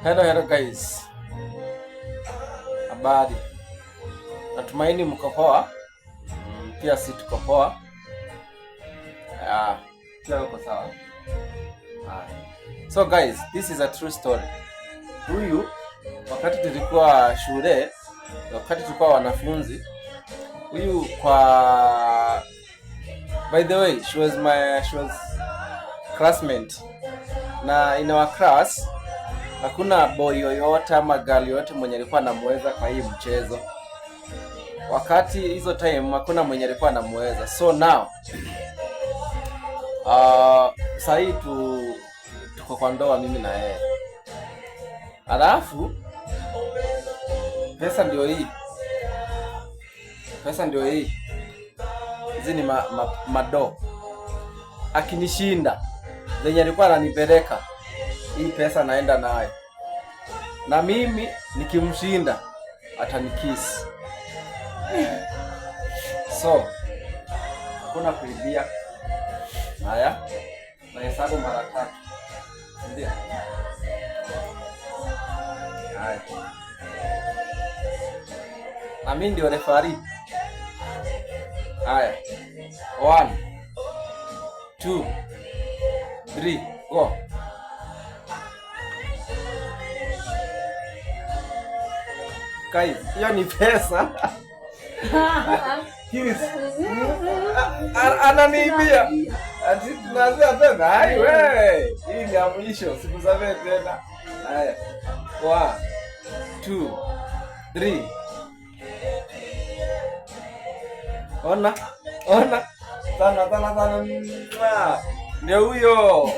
Hello guys. Habari. Natumaini mko poa. Pia si tuko poa. Pia uko sawa. So guys, this is a true story. Huyu wakati tulikuwa shule, wakati tulikuwa wanafunzi, huyu by the way, she was classmate. Na in our class hakuna boy yoyote ama girl yoyote mwenye alikuwa anamweza kwa hii mchezo. Wakati hizo time hakuna mwenye alikuwa anamweza. So now sasa tuko kwa ndoa mimi na yeye. Alafu pesa ndio hii. Hizi ni mado. Akinishinda zenye alikuwa ananipeleka, hii pesa naenda nayo. Na mimi nikimshinda atanikisi. So hakuna kuibia. Haya, na hesabu mara 3. Ndio. Haya. Na mimi ndio referee. Haya. 1 2 3 go. Guys, hiyo ni pesa. Ananiibia. Ati tunaanza tena. Hai wewe. Hii ni mwisho, sikuzame tena. Haya. 1 2 3. Ona. Sana. Ndio huyo.